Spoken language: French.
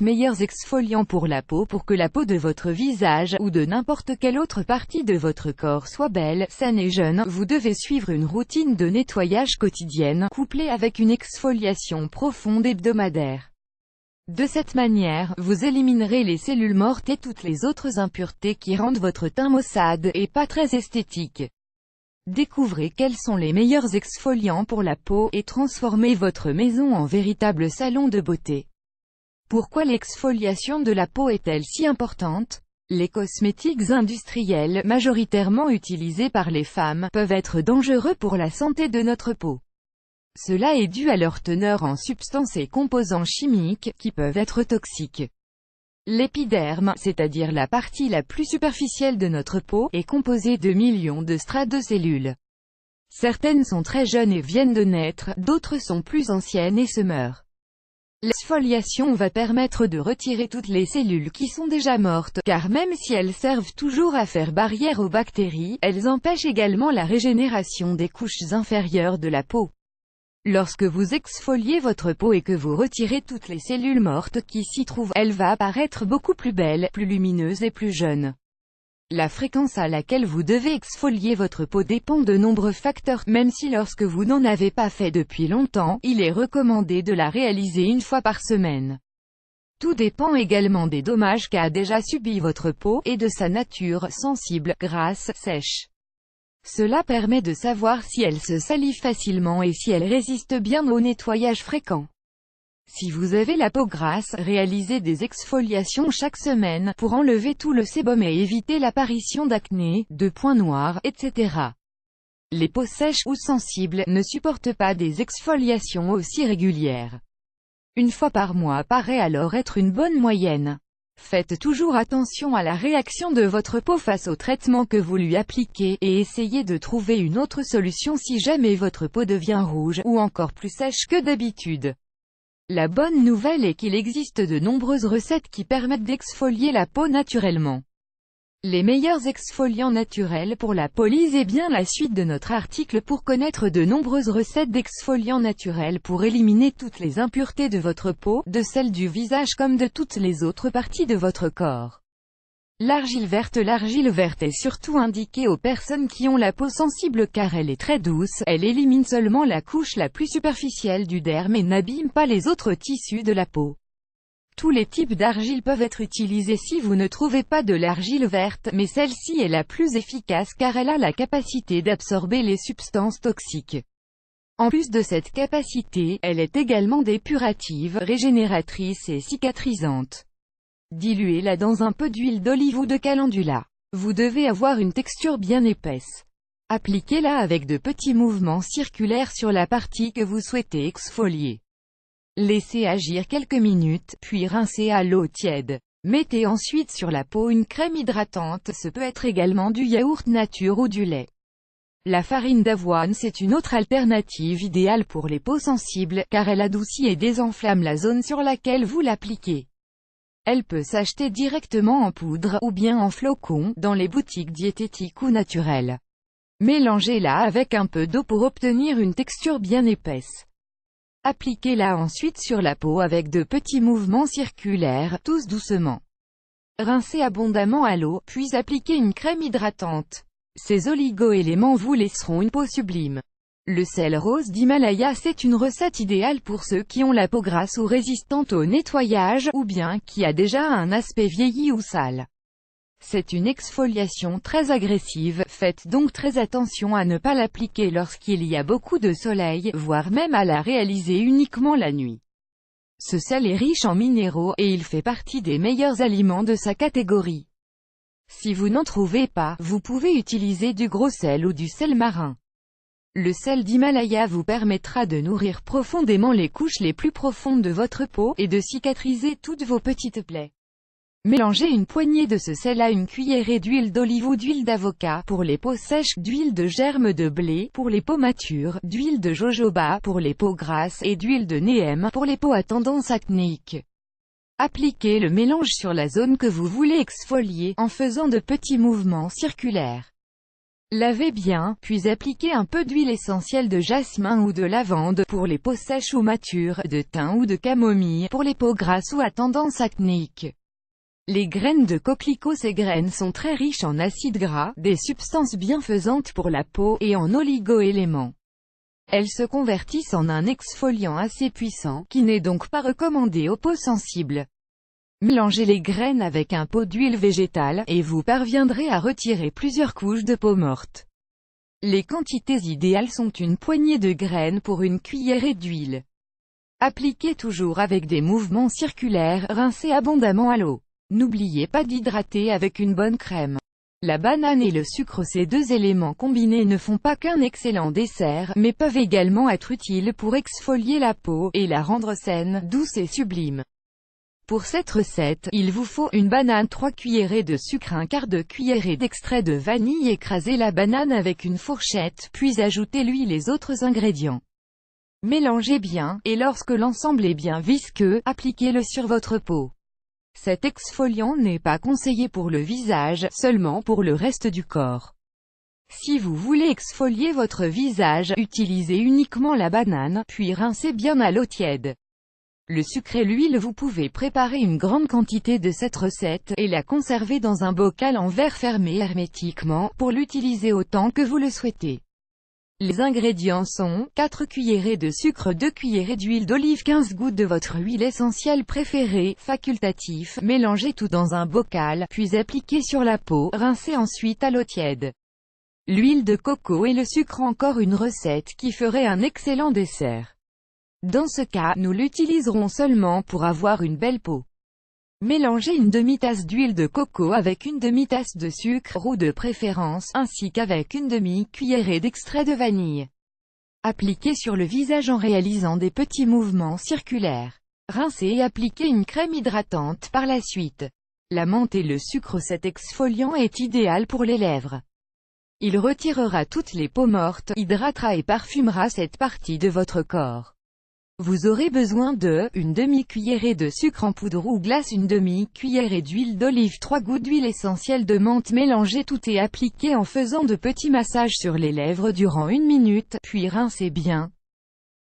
meilleurs exfoliants pour la peau. Pour que la peau de votre visage, ou de n'importe quelle autre partie de votre corps soit belle, saine et jeune, vous devez suivre une routine de nettoyage quotidienne, couplée avec une exfoliation profonde hebdomadaire. De cette manière, vous éliminerez les cellules mortes et toutes les autres impuretés qui rendent votre teint maussade et pas très esthétique. Découvrez quels sont les meilleurs exfoliants pour la peau, et transformez votre maison en véritable salon de beauté. Pourquoi l'exfoliation de la peau est-elle si importante? Les cosmétiques industriels, majoritairement utilisés par les femmes, peuvent être dangereux pour la santé de notre peau. Cela est dû à leur teneur en substances et composants chimiques, qui peuvent être toxiques. L'épiderme, c'est-à-dire la partie la plus superficielle de notre peau, est composée de millions de strates de cellules. Certaines sont très jeunes et viennent de naître, d'autres sont plus anciennes et se meurent. L'exfoliation va permettre de retirer toutes les cellules qui sont déjà mortes, car même si elles servent toujours à faire barrière aux bactéries, elles empêchent également la régénération des couches inférieures de la peau. Lorsque vous exfoliez votre peau et que vous retirez toutes les cellules mortes qui s'y trouvent, elle va apparaître beaucoup plus belle, plus lumineuse et plus jeune. La fréquence à laquelle vous devez exfolier votre peau dépend de nombreux facteurs, même si lorsque vous n'en avez pas fait depuis longtemps, il est recommandé de la réaliser une fois par semaine. Tout dépend également des dommages qu'a déjà subi votre peau, et de sa nature, sensible, grasse, sèche. Cela permet de savoir si elle se salive facilement et si elle résiste bien au nettoyage fréquent. Si vous avez la peau grasse, réalisez des exfoliations chaque semaine, pour enlever tout le sébum et éviter l'apparition d'acné, de points noirs, etc. Les peaux sèches ou sensibles ne supportent pas des exfoliations aussi régulières. Une fois par mois paraît alors être une bonne moyenne. Faites toujours attention à la réaction de votre peau face au traitement que vous lui appliquez, et essayez de trouver une autre solution si jamais votre peau devient rouge, ou encore plus sèche que d'habitude. La bonne nouvelle est qu'il existe de nombreuses recettes qui permettent d'exfolier la peau naturellement. Les meilleurs exfoliants naturels pour la peau. Lisez bien la suite de notre article pour connaître de nombreuses recettes d'exfoliants naturels pour éliminer toutes les impuretés de votre peau, de celle du visage comme de toutes les autres parties de votre corps. L'argile verte. L'argile verte est surtout indiquée aux personnes qui ont la peau sensible car elle est très douce, elle élimine seulement la couche la plus superficielle du derme et n'abîme pas les autres tissus de la peau. Tous les types d'argile peuvent être utilisés si vous ne trouvez pas de l'argile verte, mais celle-ci est la plus efficace car elle a la capacité d'absorber les substances toxiques. En plus de cette capacité, elle est également dépurative, régénératrice et cicatrisante. Diluez-la dans un peu d'huile d'olive ou de calendula. Vous devez avoir une texture bien épaisse. Appliquez-la avec de petits mouvements circulaires sur la partie que vous souhaitez exfolier. Laissez agir quelques minutes, puis rincez à l'eau tiède. Mettez ensuite sur la peau une crème hydratante, ce peut être également du yaourt nature ou du lait. La farine d'avoine. C'est une autre alternative idéale pour les peaux sensibles, car elle adoucit et désenflamme la zone sur laquelle vous l'appliquez. Elle peut s'acheter directement en poudre, ou bien en flocons, dans les boutiques diététiques ou naturelles. Mélangez-la avec un peu d'eau pour obtenir une texture bien épaisse. Appliquez-la ensuite sur la peau avec de petits mouvements circulaires, tous doucement. Rincez abondamment à l'eau, puis appliquez une crème hydratante. Ces oligo-éléments vous laisseront une peau sublime. Le sel rose d'Himalaya. C'est une recette idéale pour ceux qui ont la peau grasse ou résistante au nettoyage, ou bien qui a déjà un aspect vieilli ou sale. C'est une exfoliation très agressive, faites donc très attention à ne pas l'appliquer lorsqu'il y a beaucoup de soleil, voire même à la réaliser uniquement la nuit. Ce sel est riche en minéraux, et il fait partie des meilleurs aliments de sa catégorie. Si vous n'en trouvez pas, vous pouvez utiliser du gros sel ou du sel marin. Le sel d'Himalaya vous permettra de nourrir profondément les couches les plus profondes de votre peau, et de cicatriser toutes vos petites plaies. Mélangez une poignée de ce sel à une cuillerée d'huile d'olive ou d'huile d'avocat pour les peaux sèches, d'huile de germe de blé pour les peaux matures, d'huile de jojoba pour les peaux grasses et d'huile de neem pour les peaux à tendance acnéique. Appliquez le mélange sur la zone que vous voulez exfolier, en faisant de petits mouvements circulaires. Lavez bien, puis appliquez un peu d'huile essentielle de jasmin ou de lavande pour les peaux sèches ou matures, de thym ou de camomille pour les peaux grasses ou à tendance acnéique. Les graines de coquelicot. Ces graines sont très riches en acides gras, des substances bienfaisantes pour la peau, et en oligo-éléments. Elles se convertissent en un exfoliant assez puissant, qui n'est donc pas recommandé aux peaux sensibles. Mélangez les graines avec un pot d'huile végétale, et vous parviendrez à retirer plusieurs couches de peau morte. Les quantités idéales sont une poignée de graines pour une cuillerée d'huile. Appliquez toujours avec des mouvements circulaires, rincez abondamment à l'eau. N'oubliez pas d'hydrater avec une bonne crème. La banane et le sucre. Ces deux éléments combinés ne font pas qu'un excellent dessert, mais peuvent également être utiles pour exfolier la peau, et la rendre saine, douce et sublime. Pour cette recette, il vous faut une banane, 3 cuillerées de sucre, un quart de cuillerée d'extrait de vanille. Écrasez la banane avec une fourchette, puis ajoutez-lui les autres ingrédients. Mélangez bien, et lorsque l'ensemble est bien visqueux, appliquez-le sur votre peau. Cet exfoliant n'est pas conseillé pour le visage, seulement pour le reste du corps. Si vous voulez exfolier votre visage, utilisez uniquement la banane, puis rincez bien à l'eau tiède. Le sucre et l'huile. Vous pouvez préparer une grande quantité de cette recette, et la conserver dans un bocal en verre fermé hermétiquement, pour l'utiliser autant que vous le souhaitez. Les ingrédients sont 4 cuillerées de sucre, 2 cuillerées d'huile d'olive, 15 gouttes de votre huile essentielle préférée, facultatif. Mélangez tout dans un bocal, puis appliquez sur la peau, rincez ensuite à l'eau tiède. L'huile de coco et le sucre. Encore une recette qui ferait un excellent dessert. Dans ce cas, nous l'utiliserons seulement pour avoir une belle peau. Mélangez une demi-tasse d'huile de coco avec une demi-tasse de sucre, roux de préférence, ainsi qu'avec une demi-cuillerée d'extrait de vanille. Appliquez sur le visage en réalisant des petits mouvements circulaires. Rincez et appliquez une crème hydratante par la suite. La menthe et le sucre. Cet exfoliant est idéal pour les lèvres. Il retirera toutes les peaux mortes, hydratera et parfumera cette partie de votre corps. Vous aurez besoin de une demi-cuillerée de sucre en poudre ou glace, une demi-cuillerée d'huile d'olive, 3 gouttes d'huile essentielle de menthe. Mélangez tout et appliquez en faisant de petits massages sur les lèvres durant 1 minute, puis rincez bien.